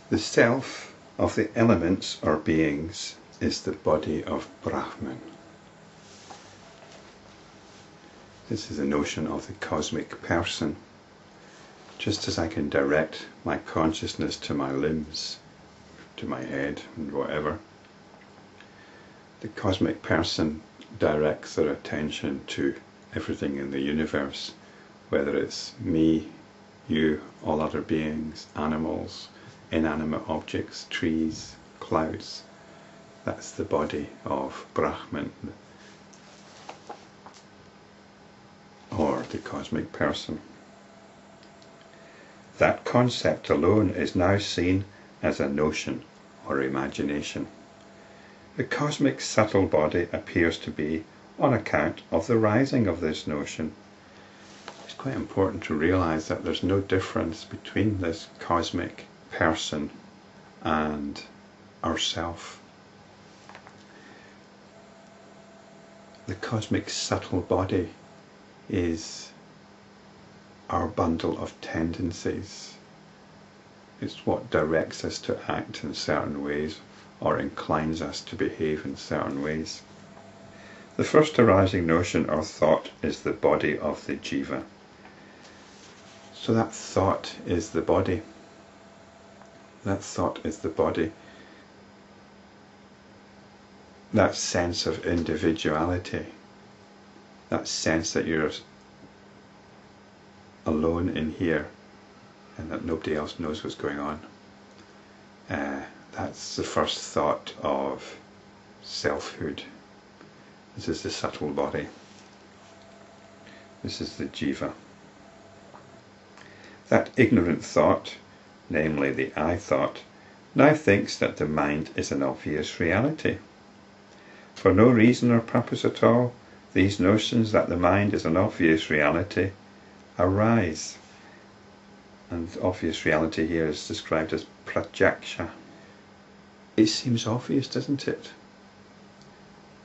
The self of the elements or beings is the body of Brahman. This is the notion of the cosmic person. Just as I can direct my consciousness to my limbs, to my head and whatever, the cosmic person directs their attention to everything in the universe, whether it's me, you, all other beings, animals, inanimate objects, trees, clouds. That's the body of Brahman, or the cosmic person. That concept alone is now seen as a notion or imagination. The cosmic subtle body appears to be on account of the rising of this notion. It's quite important to realize that there's no difference between this cosmic person and ourself. The cosmic subtle body is our bundle of tendencies. It's what directs us to act in certain ways or inclines us to behave in certain ways. The first arising notion or thought is the body of the jiva. So that thought is the body. That thought is the body. That sense of individuality, that sense that you're alone in here and that nobody else knows what's going on. That's the first thought of selfhood. This is the subtle body. This is the jiva. That ignorant thought, namely the I thought, now thinks that the mind is an obvious reality. For no reason or purpose at all, these notions that the mind is an obvious reality arise. And obvious reality here is described as pratyaksha. It seems obvious, doesn't it?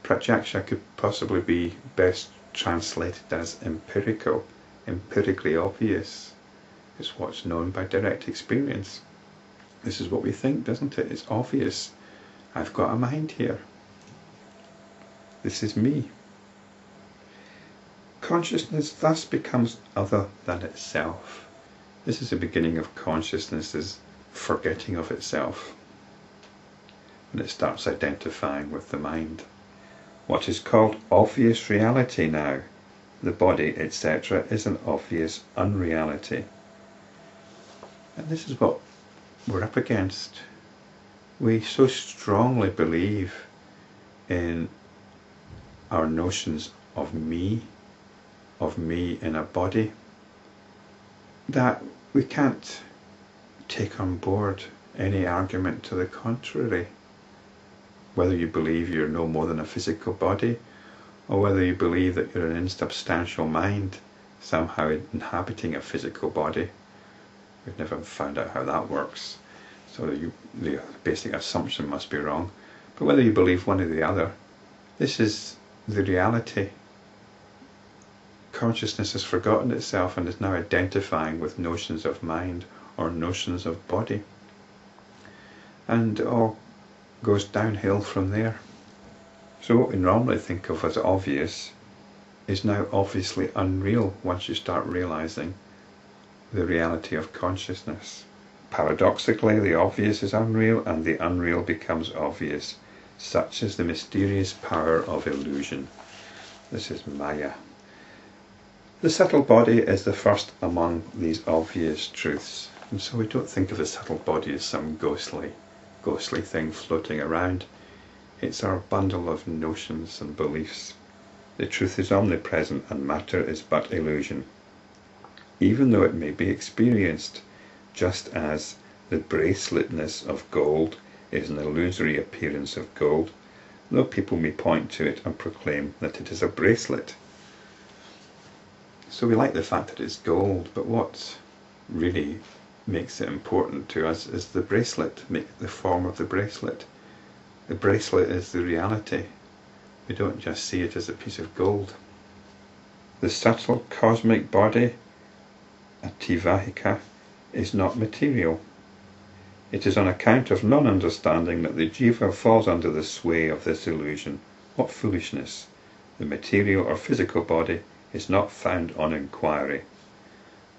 Pratyaksha could possibly be best translated as empirical, empirically obvious. It's what's known by direct experience. This is what we think, doesn't it? It's obvious. I've got a mind here. This is me. Consciousness thus becomes other than itself. This is the beginning of consciousness's forgetting of itself, when it starts identifying with the mind. What is called obvious reality now, the body, etc., is an obvious unreality. And this is what we're up against. We so strongly believe in our notions of me in a body, that we can't take on board any argument to the contrary. Whether you believe you're no more than a physical body, or whether you believe that you're an insubstantial mind somehow inhabiting a physical body. We've never found out how that works, so the basic assumption must be wrong. But whether you believe one or the other, this is the reality. Consciousness has forgotten itself and is now identifying with notions of mind or notions of body. And it all goes downhill from there. So what we normally think of as obvious is now obviously unreal once you start realizing the reality of consciousness. Paradoxically, the obvious is unreal and the unreal becomes obvious. Such is the mysterious power of illusion. This is Maya. The subtle body is the first among these obvious truths, and so we don't think of the subtle body as some ghostly thing floating around. It's our bundle of notions and beliefs. The truth is omnipresent and matter is but illusion, even though it may be experienced, just as the braceletness of gold is an illusory appearance of gold, though people may point to it and proclaim that it is a bracelet. So we like the fact that it's gold, but what really makes it important to us is the bracelet, the form of the bracelet. The bracelet is the reality. We don't just see it as a piece of gold. The subtle cosmic body, Ativahika, is not material. It is on account of non-understanding that the jiva falls under the sway of this illusion. What foolishness! The material or physical body is not found on inquiry.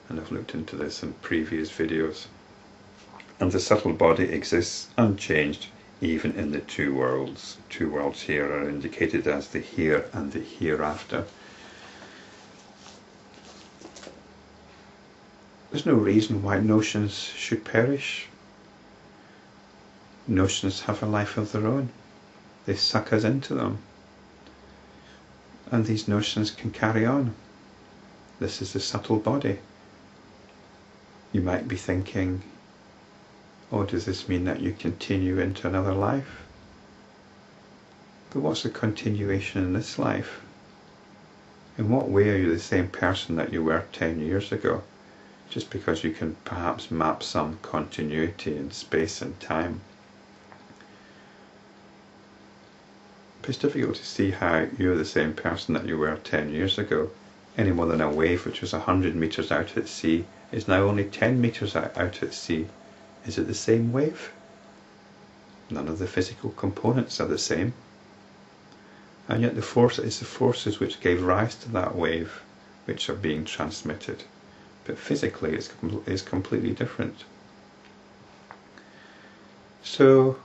And I've looked into this in previous videos. And the subtle body exists unchanged even in the two worlds. Two worlds here are indicated as the here and the hereafter. There's no reason why notions should perish. Notions have a life of their own. They suck us into them. And these notions can carry on. This is the subtle body. You might be thinking, oh, does this mean that you continue into another life? But what's the continuation in this life? In what way are you the same person that you were 10 years ago? Just because you can perhaps map some continuity in space and time. But it's difficult to see how you're the same person that you were 10 years ago, any more than a wave which was 100 metres out at sea is now only 10 metres out at sea. Is it the same wave? None of the physical components are the same. And yet it's the forces which gave rise to that wave which are being transmitted. But physically it's completely different. So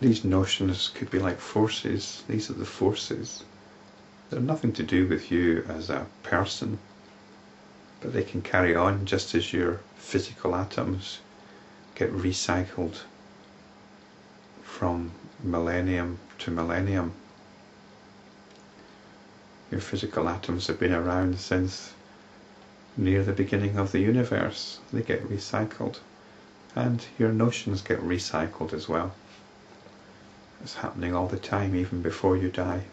these notions could be like forces. These are the forces. They're nothing to do with you as a person, but they can carry on just as your physical atoms get recycled from millennium to millennium. Your physical atoms have been around since near the beginning of the universe. They get recycled, and your notions get recycled as well. It's happening all the time, even before you die.